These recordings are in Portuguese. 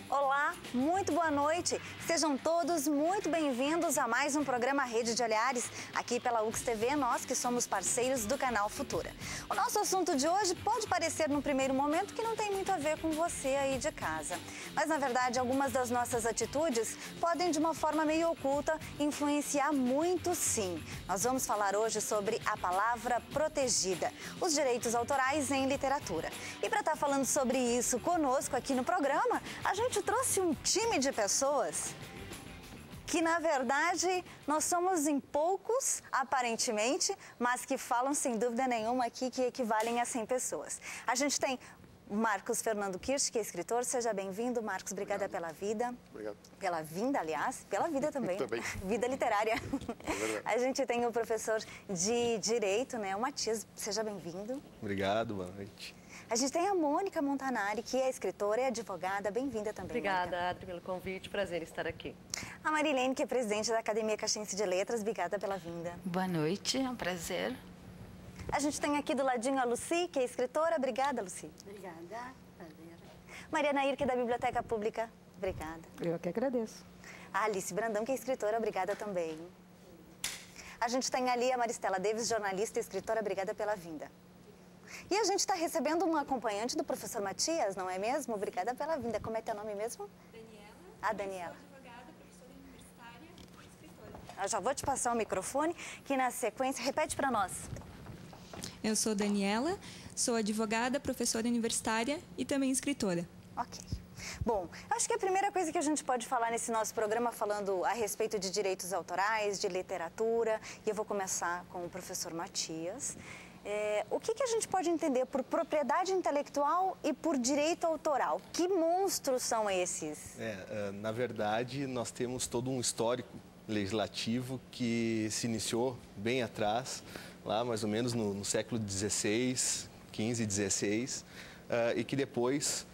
Olá, muito boa noite. Sejam todos muito bem-vindos a mais um programa Rede de Olhares, aqui pela UX TV, nós que somos parceiros do canal Futura. O nosso assunto de hoje pode parecer num primeiro momento que não tem muito a ver com você aí de casa. Mas, na verdade, algumas das nossas atitudes podem, de uma forma meio oculta, influenciar muito sim. Nós vamos falar hoje sobre a palavra protegida, os direitos autorais em literatura. E para estar falando sobre isso conosco aqui no programa, a gente trouxe um time de pessoas que, na verdade, nós somos em poucos, aparentemente, mas que falam, sem dúvida nenhuma, aqui que equivalem a 100 pessoas. A gente tem Marcos Fernando Kirsch, que é escritor. Seja bem-vindo, Marcos. Obrigada pela vida. Obrigado. Pela vinda, aliás. Pela vida também. Também. Vida literária. É verdade. A gente tem o professor de Direito, né, o Matias. Seja bem-vindo. Obrigado, boa noite. A gente tem a Mônica Montanari, que é escritora e advogada. Bem-vinda também, Obrigada, Mônica. Adri, pelo convite. Prazer estar aqui. A Marilene, que é presidente da Academia Caxiense de Letras. Obrigada pela vinda. Boa noite, é um prazer. A gente tem aqui do ladinho a Lucy, que é escritora. Obrigada, Lucy. Obrigada, prazer. Maria Nair, que é da Biblioteca Pública. Obrigada. Eu que agradeço. A Alice Brandão, que é escritora. Obrigada também. A gente tem ali a Maristela Davis, jornalista e escritora. Obrigada pela vinda. E a gente está recebendo um acompanhante do professor Matias, não é mesmo? Obrigada pela vinda. Como é teu nome mesmo? Daniela. Ah, Daniela. Sou advogada, professora universitária e escritora. Eu já vou te passar o microfone, que na sequência... Repete para nós. Eu sou Daniela, sou advogada, professora universitária e também escritora. Ok. Bom, acho que a primeira coisa que a gente pode falar nesse nosso programa, falando a respeito de direitos autorais, de literatura, e eu vou começar com o professor Matias. O que a gente pode entender por propriedade intelectual e por direito autoral? Que monstros são esses? Na verdade, nós temos todo um histórico legislativo que se iniciou bem atrás, lá mais ou menos no século XVI, XV e XVI, e que depois,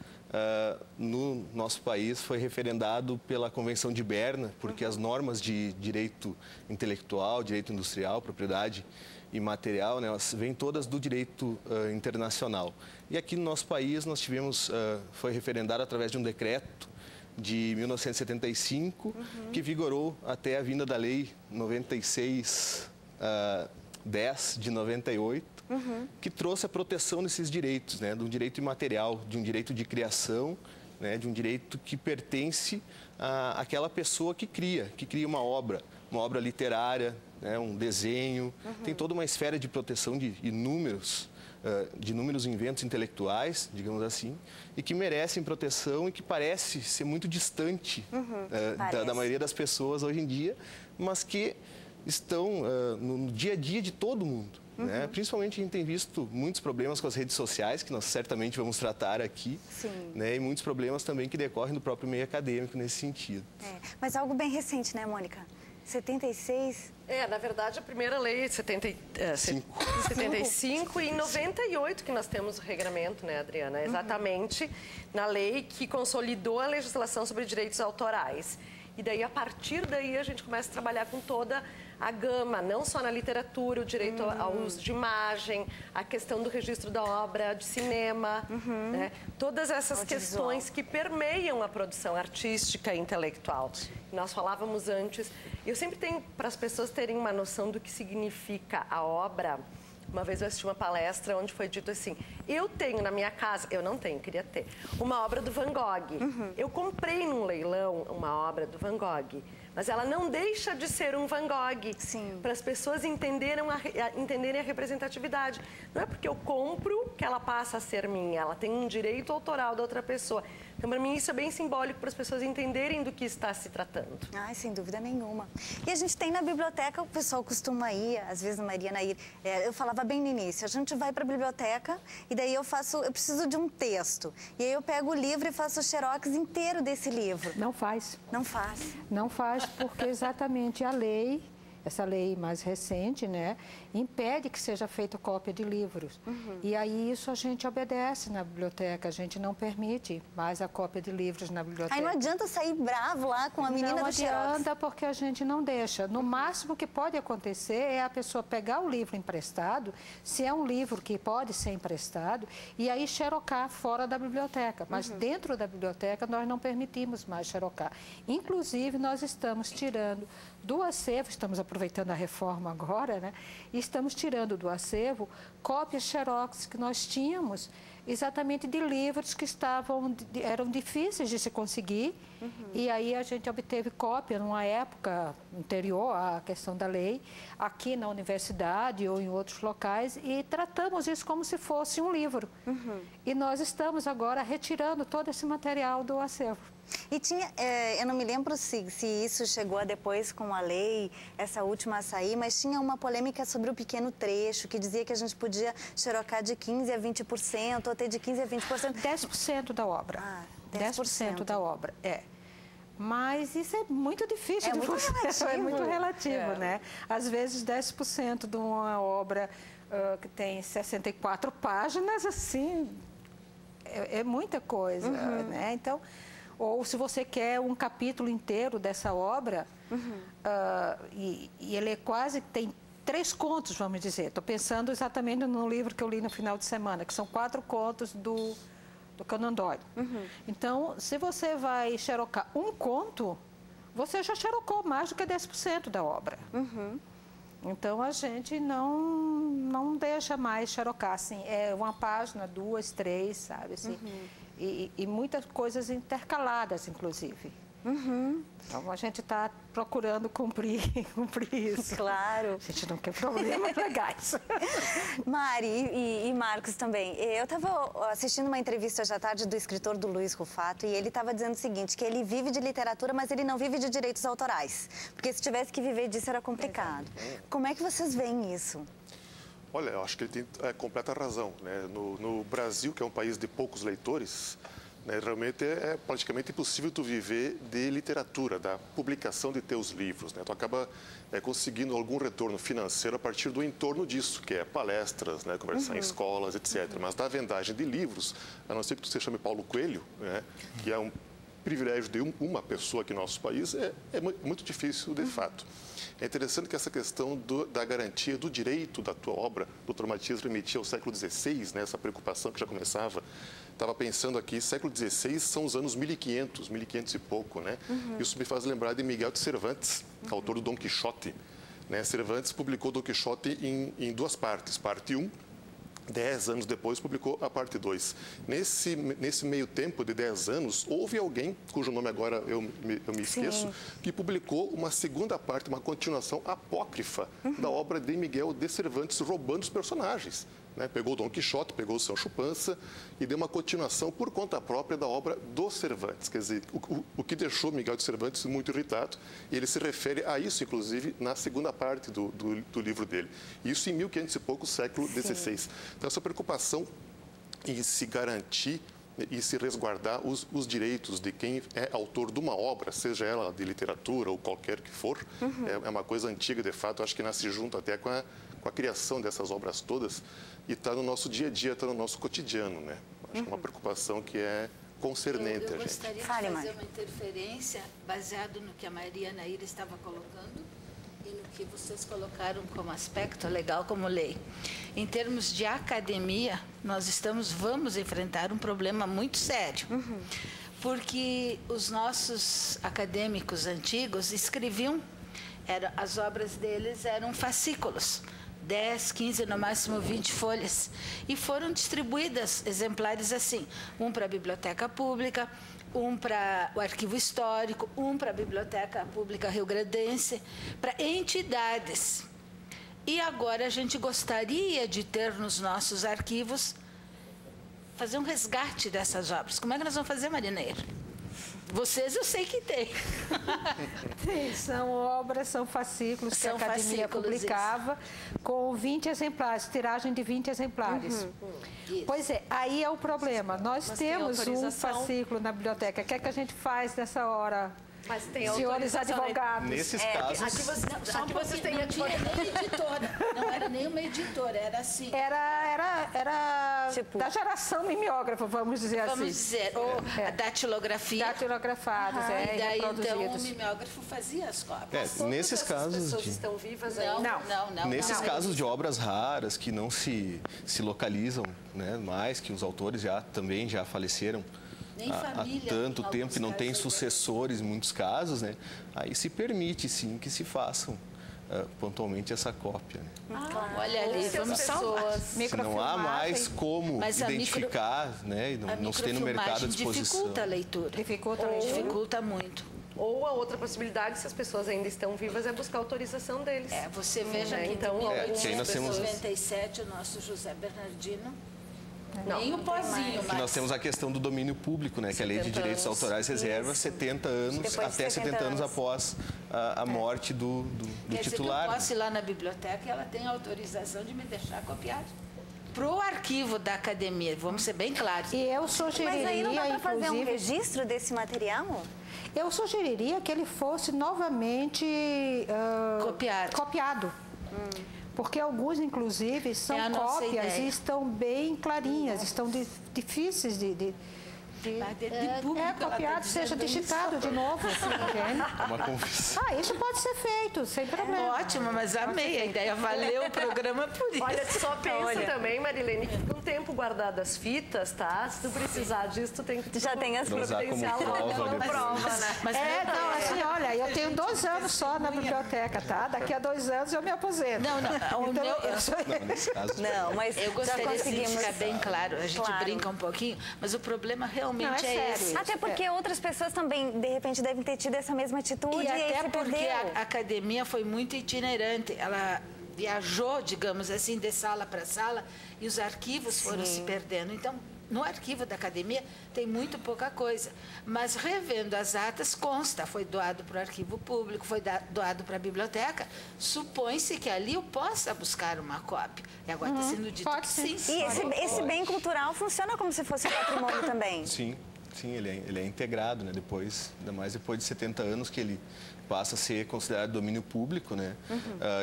no nosso país, foi referendado pela Convenção de Berna, porque as normas de direito intelectual, direito industrial, propriedade imaterial, né, elas vêm todas do direito internacional. E aqui no nosso país nós tivemos, foi referendado através de um decreto de 1975, que vigorou até a vinda da Lei 96/10 de 98, que trouxe a proteção desses direitos, né, de um direito imaterial, de um direito de criação, né, de um direito que pertence àquela pessoa que cria uma obra literária, né, um desenho. Tem toda uma esfera de proteção de inúmeros inventos intelectuais, digamos assim, e que merecem proteção e que parece ser muito distante da maioria das pessoas hoje em dia, mas que estão no dia a dia de todo mundo. Né? Principalmente a gente tem visto muitos problemas com as redes sociais, que nós certamente vamos tratar aqui, né? E muitos problemas também que decorrem do próprio meio acadêmico nesse sentido. Mas algo bem recente, né, Mônica? 76? Na verdade, a primeira lei é 75 e em 98 que nós temos o regramento, né, Adriana? Exatamente na lei que consolidou a legislação sobre direitos autorais. E daí, a partir daí, a gente começa a trabalhar com toda a gama, não só na literatura, o direito ao uso de imagem, a questão do registro da obra de cinema, né? Todas essas questões que permeiam a produção artística e intelectual. Nós falávamos antes, eu sempre tenho, para as pessoas terem uma noção do que significa a obra. Uma vez eu assisti uma palestra onde foi dito assim: eu tenho na minha casa, eu não tenho, queria ter, uma obra do Van Gogh. Eu comprei num leilão uma obra do Van Gogh, mas ela não deixa de ser um Van Gogh. Para as pessoas entenderem a representatividade. Não é porque eu compro que ela passa a ser minha, ela tem um direito autoral da outra pessoa. Então, para mim, isso é bem simbólico para as pessoas entenderem do que está se tratando. Sem dúvida nenhuma. E a gente tem na biblioteca, o pessoal costuma ir, às vezes, Maria Nair, eu falava bem no início, a gente vai para a biblioteca e daí eu preciso de um texto. E aí eu pego o livro e faço o xerox inteiro desse livro. Não faz. Não faz. Não faz porque exatamente a lei essa lei mais recente, né, impede que seja feita cópia de livros. E aí isso a gente obedece na biblioteca, a gente não permite mais a cópia de livros na biblioteca. Aí não adianta sair bravo lá com a menina do xerox. Não adianta, porque a gente não deixa. No máximo que pode acontecer é a pessoa pegar o livro emprestado, se é um livro que pode ser emprestado, e aí xerocar fora da biblioteca. Mas dentro da biblioteca nós não permitimos mais xerocar. Inclusive, nós estamos tirando do acervo, estamos aproveitando a reforma agora, né? E estamos tirando do acervo cópias xerox que nós tínhamos exatamente de livros que eram difíceis de se conseguir. E aí a gente obteve cópia numa época anterior à questão da lei, aqui na universidade ou em outros locais, e tratamos isso como se fosse um livro. E nós estamos agora retirando todo esse material do acervo. E tinha, eu não me lembro se isso chegou depois com a lei, essa última a sair, mas tinha uma polêmica sobre o pequeno trecho, que dizia que a gente podia xerocar de 15% a 20%, ou até de 15% a 20%. 10% da obra. 10% da obra, Mas isso é muito difícil de você. É muito relativo, né? Às vezes, 10% de uma obra que tem 64 páginas, assim, é muita coisa, né? Então, ou se você quer um capítulo inteiro dessa obra, e ele é quase, tem 3 contos, vamos dizer. Estou pensando exatamente no livro que eu li no final de semana, que são 4 contos do Conan Doyle. Então, se você vai xerocar um conto, você já xerocou mais do que 10% da obra. Então, a gente não deixa mais xerocar, assim, é uma página, 2, 3, sabe, assim. E muitas coisas intercaladas, inclusive. Então, a gente está procurando cumprir isso. Claro. A gente não quer problemas legais. Mari e Marcos também. Eu estava assistindo uma entrevista hoje à tarde do escritor do Luiz Rufato, e ele estava dizendo o seguinte, que ele vive de literatura, mas ele não vive de direitos autorais. Porque se tivesse que viver disso era complicado. Como é que vocês veem isso? Olha, eu acho que ele tem completa razão, né? No Brasil, que é um país de poucos leitores, né, realmente é praticamente impossível tu viver de literatura, da publicação de teus livros, né? Tu acaba conseguindo algum retorno financeiro a partir do entorno disso, que é palestras, né, conversar em escolas, etc. Mas da vendagem de livros, a não ser que tu se chame Paulo Coelho, né, que é um privilégio de uma pessoa aqui no nosso país, é muito difícil de fato. É interessante que essa questão da garantia do direito da tua obra, o Dr. Matias remetia ao século XVI, né, essa preocupação que já começava. Estava pensando aqui, século XVI são os anos 1500, 1500 e pouco, né? Isso me faz lembrar de Miguel de Cervantes, autor do Dom Quixote, né? Cervantes publicou Dom Quixote em 2 partes. Parte 1, 10 anos depois, publicou a parte 2. Nesse meio tempo de 10 anos, houve alguém, cujo nome agora eu me esqueço, que publicou uma segunda parte, uma continuação apócrifa da obra de Miguel de Cervantes, roubando os personagens. Né? Pegou o Dom Quixote, pegou o Sancho Panza e deu uma continuação por conta própria da obra do Cervantes. Quer dizer, o que deixou Miguel de Cervantes muito irritado, e ele se refere a isso, inclusive, na segunda parte do livro dele. Isso em 1500 e pouco, século XVI. Então, essa preocupação em se garantir e se resguardar os direitos de quem é autor de uma obra, seja ela de literatura ou qualquer que for, é uma coisa antiga, de fato, acho que nasce junto até com a criação dessas obras todas, e está no nosso dia a dia, está no nosso cotidiano, né? Acho que é uma preocupação que é concernente a gente. Eu gostaria de fazer uma interferência baseado no que a Maria Naíra estava colocando e no que vocês colocaram como aspecto legal, como lei. Em termos de academia, nós vamos enfrentar um problema muito sério. Porque os nossos acadêmicos antigos escreviam, as obras deles eram fascículos. 10, 15, no máximo 20 folhas. E foram distribuídas exemplares assim, um para a Biblioteca Pública, um para o Arquivo Histórico, um para a Biblioteca Pública Rio-Grandense, para entidades. E agora a gente gostaria de ter nos nossos arquivos, fazer um resgate dessas obras. Como é que nós vamos fazer, Marineira? Vocês eu sei que tem. Tem, são obras, são fascículos que a Academia publicava com 20 exemplares, tiragem de 20 exemplares. Pois é, aí é o problema. Nós temos um fascículo na biblioteca. O que é que a gente faz nessa hora? Mas tem senhores advogados. Nesses casos... Aqui vocês têm não tinha nem editora. Não era nem uma editora, era assim. Era tipo, da geração mimeógrafa, vamos dizer assim. Vamos dizer, ou a datilografia. Datilografados, E daí, então, o mimeógrafo fazia as cópias. Nesses casos... As pessoas estão vivas aí? Não. Nesses casos de obras raras que não se localizam, né, mais, que os autores também já faleceram há tanto tempo que não tem sucessores em muitos casos, né, aí se permite sim que se façam pontualmente essa cópia. Né? Olha ali, vamos salvar. Se não há mais como identificar, né, e não se tem no mercado à disposição. Dificulta a leitura. Dificulta muito. Ou a outra possibilidade, se as pessoas ainda estão vivas, é buscar a autorização deles. Você veja que então, em 1997, o nosso José Bernardino, nem o pozinho, mas... Nós temos a questão do domínio público, né, que a Lei de Direitos Autorais reserva 70 anos, até 70 anos após a morte do titular. Eu posso ir lá na biblioteca e ela tem autorização de me deixar copiar. Para o arquivo da academia, vamos ser bem claros. E eu sugeriria, mas aí não dá para fazer um registro desse material? Eu sugeriria que ele fosse novamente copiado. Porque alguns, inclusive, são cópias e estão bem clarinhas, estão difíceis de copiado, seja digitado de novo. Uma confissão. Isso pode ser feito, sem problema. Ótimo, mas amei a ideia, valeu o programa por isso. Olha, só pensa também, Marilene, que fica um tempo guardado as fitas, tá? Se tu precisar disso, tu tem que... Já tem as providencial como prova, né? Mas olha, eu tenho 2 anos só na biblioteca, tá? Daqui a 2 anos eu me aposento. Mas eu gostaria de ficar bem claro, a gente brinca um pouquinho, mas o problema realmente é esse. Até porque outras pessoas também, de repente, devem ter tido essa mesma atitude e até se porque perdeu. A academia foi muito itinerante. Ela viajou, digamos assim, de sala para sala e os arquivos foram se perdendo. Então, no arquivo da academia tem muito pouca coisa, mas revendo as atas consta, foi doado para o arquivo público, foi doado para a biblioteca, supõe-se que ali eu possa buscar uma cópia. E agora está sendo dito que sim. E esse bem cultural funciona como se fosse um patrimônio também? Sim, ele é integrado, né? Ainda mais depois de 70 anos que ele passa a ser considerado domínio público, né?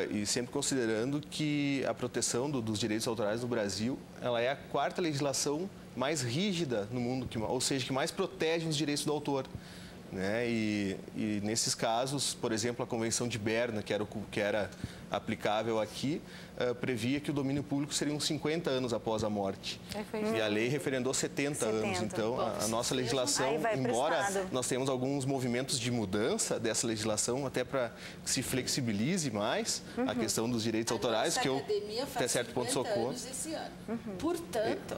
E sempre considerando que a proteção dos direitos autorais no Brasil, ela é a 4ª legislação mais rígida no mundo, ou seja, que mais protege os direitos do autor. Né? E nesses casos, por exemplo, a Convenção de Berna, que era aplicável aqui, previa que o domínio público seria uns 50 anos após a morte. E a lei referendou 70 anos. Então, a nossa legislação, embora nós tenhamos alguns movimentos de mudança dessa legislação, até para que se flexibilize mais a questão dos direitos autorais, que eu, até certo ponto, sou contra. Portanto...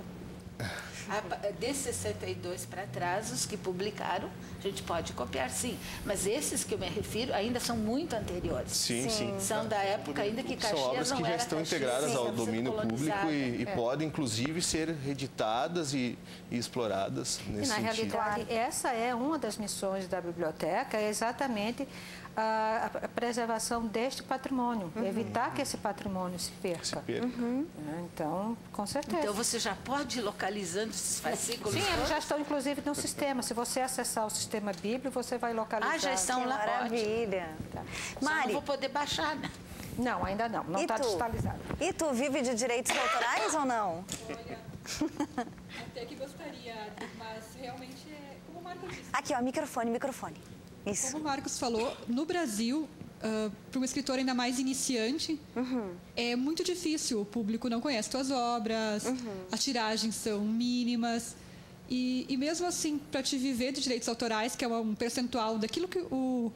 De 62 para trás, os que publicaram, a gente pode copiar, sim. Mas esses que eu me refiro ainda são muito anteriores. Sim. São da época ainda que Caxias não era. São obras que já estão integradas ao domínio público e podem, inclusive, ser reeditadas e exploradas nesse sentido. Na realidade, essa é uma das missões da biblioteca, é exatamente a preservação deste patrimônio, evitar que esse patrimônio se perca. Então, com certeza. Então, você já pode ir localizando esses fascículos? Sim, eles já estão, inclusive, no sistema. Se você acessar o sistema Bíblia, você vai localizar. Já estão lá. Maravilha. Mari, não vou poder baixar, né? Não, ainda não. Não está digitalizado. E tu vive de direitos autorais ou não? Olha, até que gostaria, mas realmente é como o Marcos disse. Aqui, ó, microfone. Isso. Como o Marcos falou, no Brasil, para um escritor ainda mais iniciante, é muito difícil, o público não conhece suas obras, as tiragens são mínimas. E mesmo assim, para te viver de direitos autorais, que é um percentual daquilo que o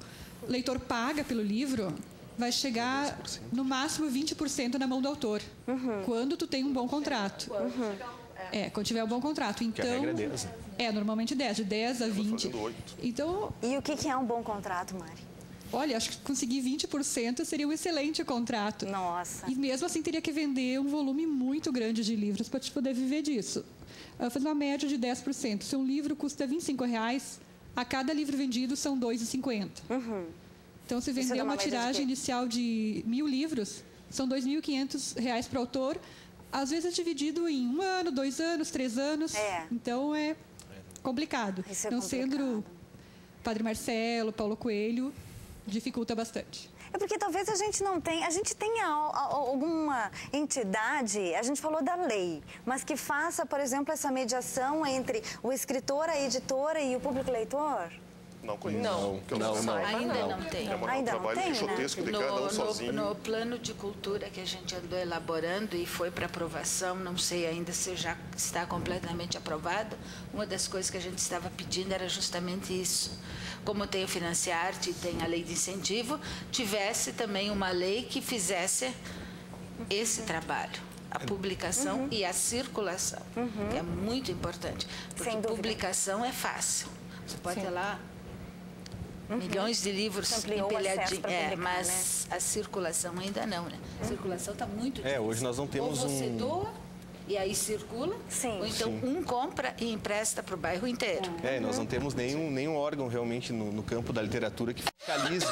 leitor paga pelo livro, vai chegar no máximo 20% na mão do autor, quando tu tem um bom contrato. Quando tiver um bom contrato. Então, que a regra é 10, né? Normalmente 10, de 10 a 20. Então, e o que é um bom contrato, Mari? Olha, acho que conseguir 20% seria um excelente contrato. Nossa. E mesmo assim teria que vender um volume muito grande de livros para te poder viver disso. Fazer uma média de 10%. Se um livro custa R$25, a cada livro vendido são R$2,50. Então, se vender uma tiragem inicial de 1.000 livros, são R$2.500 para o autor. Às vezes é dividido em 1 ano, 2 anos, 3 anos. Então, é complicado. Isso é não sendo Padre Marcelo, Paulo Coelho, dificulta bastante. É porque talvez a gente não tenha, a gente tenha alguma entidade, a gente falou da lei, mas que faça, por exemplo, essa mediação entre o escritor, a editora e o público leitor? Não conheço. Ainda não tem. É um trabalho quixotesco de cada um sozinho. No plano de cultura que a gente andou elaborando e foi para aprovação, não sei ainda se já está completamente aprovado, uma das coisas que a gente estava pedindo era justamente isso. Como tem o Financiarte e tem a lei de incentivo, tivesse também uma lei que fizesse esse trabalho. A publicação e a circulação, que é muito importante. Porque publicação é fácil. Você pode ter lá milhões de livros empilhadinhos, mas a circulação ainda não, né? A circulação está muito difícil. Hoje nós não temos ou você doa e aí circula, ou então um compra e empresta para o bairro inteiro. Nós não temos nenhum órgão realmente no campo da literatura que fiscalize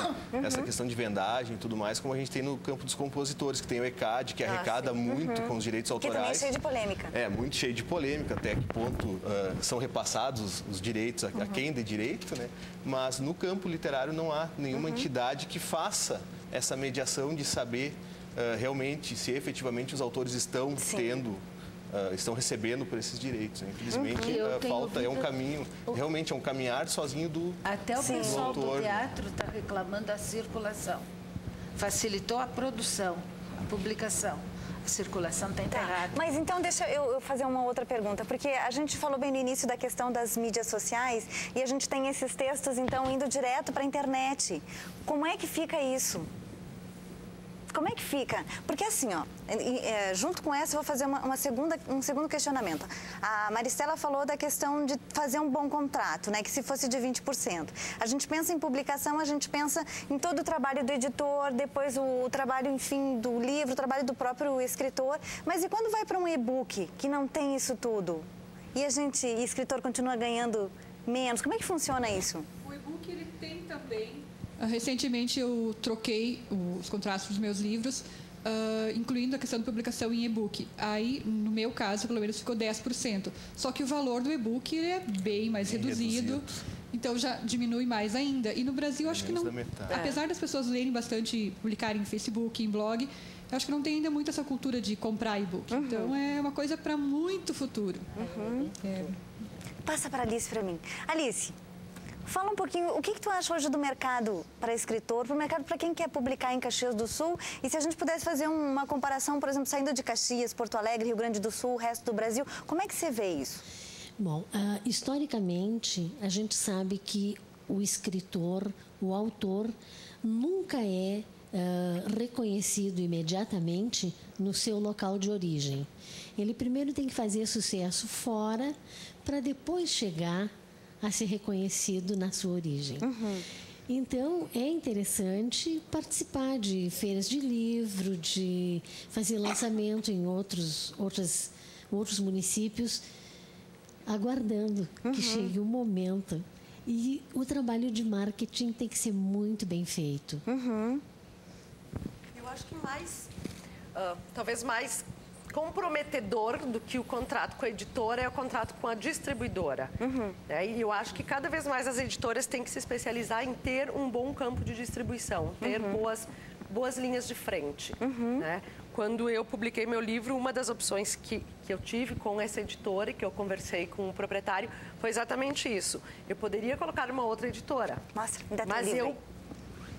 essa questão de vendagem e tudo mais, como a gente tem no campo dos compositores, que tem o ECAD, que arrecada muito com os direitos autorais. Que também é cheio de polêmica. Muito cheio de polêmica, até que ponto são repassados os direitos a quem de direito, né? Mas no campo literário não há nenhuma entidade que faça essa mediação de saber realmente se efetivamente os autores estão estão recebendo por esses direitos. Infelizmente, falta, é um caminho, realmente é um caminhar sozinho do Até o pessoal do teatro está reclamando da circulação. Facilitou a produção, a publicação. A circulação está enterrada. Mas então deixa eu fazer uma outra pergunta, porque a gente falou bem no início da questão das mídias sociais e a gente tem esses textos, então, indo direto para a internet. Como é que fica isso? Como é que fica? Porque assim, junto com essa, eu vou fazer um segundo questionamento. A Maristela falou da questão de fazer um bom contrato, né? Que se fosse de 20%. A gente pensa em publicação, a gente pensa em todo o trabalho do editor, depois o trabalho, enfim, do livro, o trabalho do próprio escritor. Mas e quando vai para um e-book, que não tem isso tudo? E o escritor continua ganhando menos? Como é que funciona isso? O e-book, ele tem também... Recentemente eu troquei os contratos dos meus livros, incluindo a questão de publicação em e-book. Aí, no meu caso, pelo menos ficou 10%. Só que o valor do e-book é bem mais reduzido, então já diminui mais ainda. E no Brasil, acho que não... Apesar das pessoas lerem bastante, publicarem em Facebook, em blog, eu acho que não tem ainda muito essa cultura de comprar e-book. Então, é uma coisa para muito futuro. Passa para a Alice para mim. Alice, fala um pouquinho, o que tu acha hoje do mercado para escritor, para o mercado para quem quer publicar em Caxias do Sul? E se a gente pudesse fazer uma comparação, por exemplo, saindo de Caxias, Porto Alegre, Rio Grande do Sul, o resto do Brasil, como é que você vê isso? Bom, historicamente, a gente sabe que o escritor, o autor, nunca é reconhecido imediatamente no seu local de origem. Ele primeiro tem que fazer sucesso fora, para depois chegar a ser reconhecido na sua origem. Então, é interessante participar de feiras de livro, de fazer lançamento em outros municípios, aguardando que chegue o momento. E o trabalho de marketing tem que ser muito bem feito. Eu acho que talvez mais comprometedor do que o contrato com a editora é o contrato com a distribuidora. E eu acho que cada vez mais as editoras têm que se especializar em ter um bom campo de distribuição, ter boas linhas de frente. Né? Quando eu publiquei meu livro, uma das opções que eu tive com essa editora, que eu conversei com o proprietário, foi exatamente isso. Eu poderia colocar uma outra editora, mas eu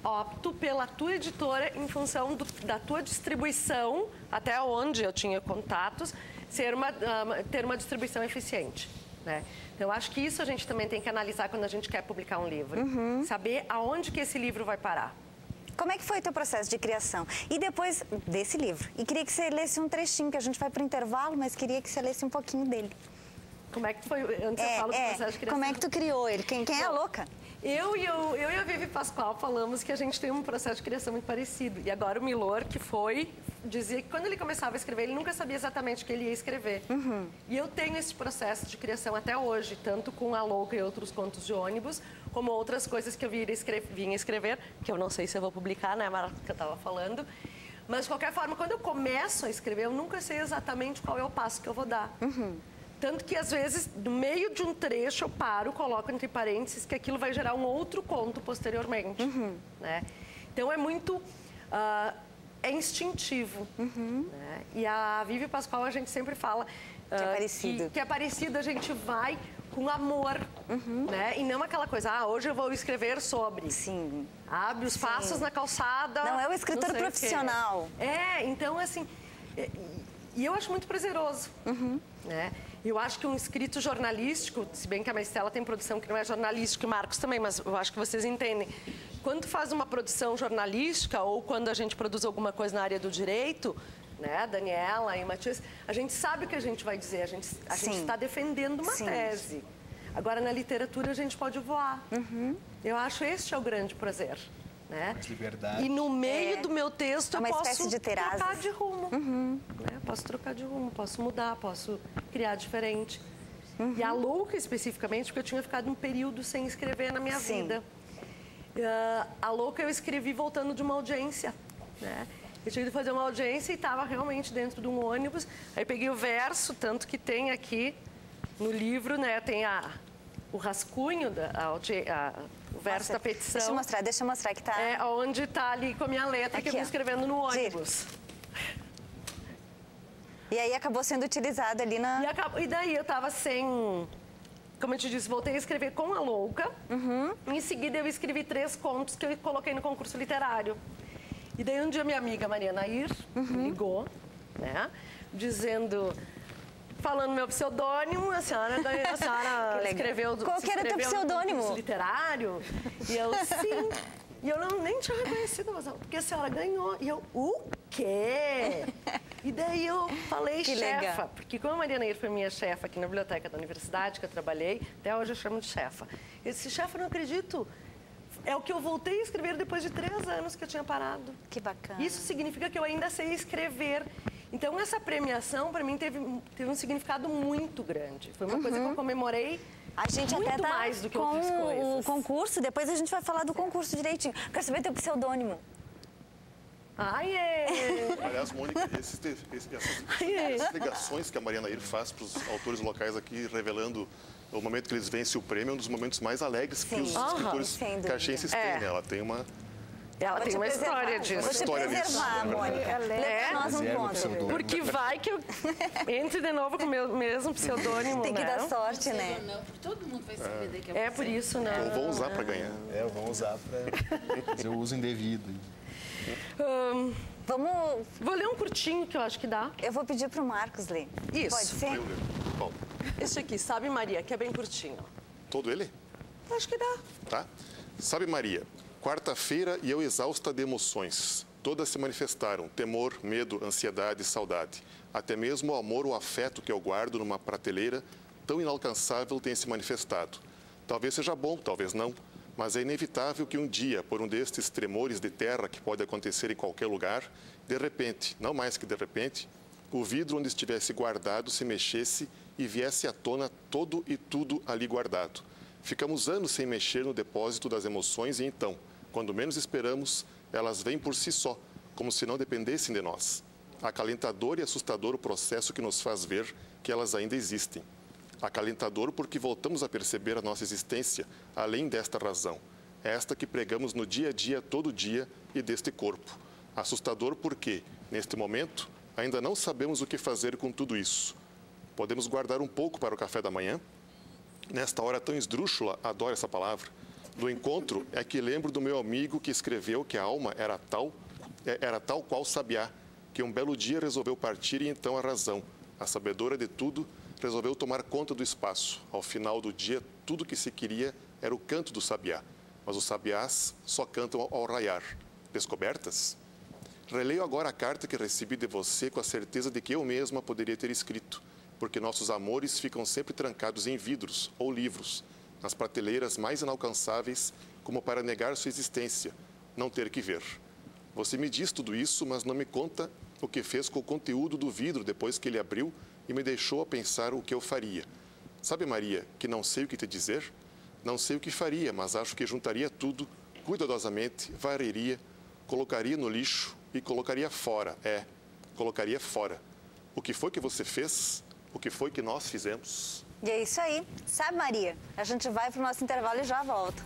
opto pela tua editora em função da tua distribuição, até onde eu tinha contatos, ter uma distribuição eficiente. Né? Então, eu acho que isso a gente também tem que analisar quando a gente quer publicar um livro. Saber aonde que esse livro vai parar. Como é que foi o teu processo de criação? E depois desse livro? E queria que você lesse um trechinho, que a gente vai para o intervalo, mas queria que você lesse um pouquinho dele. Como é que foi? Antes eu falo do processo de criação. Como é que tu criou ele? Quem é a louca? Eu e a Vivi Pascoal falamos que a gente tem um processo de criação muito parecido. E agora o Milor, que dizia que quando ele começava a escrever, ele nunca sabia exatamente o que ele ia escrever. E eu tenho esse processo de criação até hoje, tanto com A Louca e Outros Contos de Ônibus, como outras coisas que eu vinha escrever, que eu não sei se eu vou publicar, né, Mara, que eu estava falando. Mas, de qualquer forma, quando eu começo a escrever, eu nunca sei exatamente qual é o passo que eu vou dar. Tanto que, às vezes, no meio de um trecho, eu paro, coloco entre parênteses que aquilo vai gerar um outro conto posteriormente. Né? Então, é muito... é instintivo. Né? E a Vivi Pascoal, a gente sempre fala... que é parecido. Que é parecido, a gente vai com amor, né? E não aquela coisa, hoje eu vou escrever sobre. Sim. Abre os passos na calçada. Não é o escritor profissional. Então, assim... E eu acho muito prazeroso, né? Eu acho que um escrito jornalístico, se bem que a Maristela tem produção que não é jornalística, e Marcos também, mas eu acho que vocês entendem. Quando tu faz uma produção jornalística ou quando a gente produz alguma coisa na área do direito, né, Daniela e Matias, a gente sabe o que a gente vai dizer, a gente está defendendo uma tese. Agora, na literatura, a gente pode voar. Eu acho este é o grande prazer. Né? Mais liberdade. E no meio do meu texto eu posso trocar de rumo. Né? Posso trocar de rumo, posso mudar, posso criar diferente. E a Louca, especificamente, porque eu tinha ficado um período sem escrever na minha vida. A Louca eu escrevi voltando de uma audiência. Né? Eu tinha ido fazer uma audiência e estava realmente dentro de um ônibus. Aí peguei o verso, tanto que tem aqui no livro, né? Tem o rascunho, o verso da petição. Deixa eu mostrar que tá... onde tá ali com a minha letra, aqui, que eu vou escrevendo no ônibus. E aí acabou sendo utilizado ali na... E daí eu tava sem... Como eu te disse, voltei a escrever com a Louca. Em seguida eu escrevi 3 contos que eu coloquei no concurso literário. E daí um dia minha amiga Maria Nair me ligou, né? Dizendo... Falando meu pseudônimo, a senhora escreveu... Qual que era teu pseudônimo? Literário. E eu, sim. E eu nem tinha reconhecido, mas porque a senhora ganhou. E eu, o quê? E daí eu falei que chefa. Legal. Porque como a Maria Nair foi minha chefa aqui na biblioteca da universidade, que eu trabalhei, até hoje eu chamo de chefa. Eu disse, chefa, não acredito. É o que eu voltei a escrever depois de 3 anos que eu tinha parado. Que bacana. Isso significa que eu ainda sei escrever. Então, essa premiação, para mim, teve um significado muito grande. Foi uma coisa que eu comemorei muito até mais do que outras coisas. O concurso, depois a gente vai falar do concurso direitinho. Quero saber teu pseudônimo. Aliás, Mônica, essas ligações que a Maria Nair faz para os autores locais aqui, revelando o momento que eles vencem o prêmio, é um dos momentos mais alegres que os escritores caxienses têm. Né? Ela tem uma... Ela tem uma história disso. Vou te preservar, Mônica. Lê pra nós um conto. Porque vai que eu entre de novo com o meu mesmo pseudônimo, tem que dar sorte, né? Não, porque todo mundo vai saber daqui a pouco. Por isso, né? Ou vão usar para ganhar. Vão usar para fazer o uso indevido. Vou ler um curtinho que eu acho que dá. Eu vou pedir pro Marcos ler. Isso. Pode ser? Bom. Esse aqui, Sabe Maria, que é bem curtinho. Todo ele? Acho que dá. Tá. Sabe Maria, quarta-feira e eu exausta de emoções. Todas se manifestaram, temor, medo, ansiedade, saudade. Até mesmo o amor ou afeto que eu guardo numa prateleira tão inalcançável tem se manifestado. Talvez seja bom, talvez não, mas é inevitável que um dia, por um destes tremores de terra que pode acontecer em qualquer lugar, de repente, não mais que de repente, o vidro onde estivesse guardado se mexesse e viesse à tona todo e tudo ali guardado. Ficamos anos sem mexer no depósito das emoções e então, quando menos esperamos, elas vêm por si só, como se não dependessem de nós. Acalentador e assustador o processo que nos faz ver que elas ainda existem. Acalentador porque voltamos a perceber a nossa existência, além desta razão, esta que pregamos no dia a dia, todo dia, e deste corpo. Assustador porque, neste momento, ainda não sabemos o que fazer com tudo isso. Podemos guardar um pouco para o café da manhã? Nesta hora tão esdrúxula, adoro essa palavra, do encontro é que lembro do meu amigo que escreveu que a alma era tal qual sabiá, que um belo dia resolveu partir e então a razão, a sabedora de tudo, resolveu tomar conta do espaço. Ao final do dia, tudo que se queria era o canto do sabiá, mas os sabiás só cantam ao raiar. Descobertas? Releio agora a carta que recebi de você com a certeza de que eu mesma poderia ter escrito, porque nossos amores ficam sempre trancados em vidros ou livros, nas prateleiras mais inalcançáveis, como para negar sua existência, não ter que ver. Você me diz tudo isso, mas não me conta o que fez com o conteúdo do vidro depois que ele abriu e me deixou a pensar o que eu faria. Sabe, Maria, que não sei o que te dizer? Não sei o que faria, mas acho que juntaria tudo, cuidadosamente, varreria, colocaria no lixo e colocaria fora. Colocaria fora. O que foi que você fez? O o que foi que nós fizemos. E é isso aí. Sabe, Maria? A gente vai para o nosso intervalo e já volta.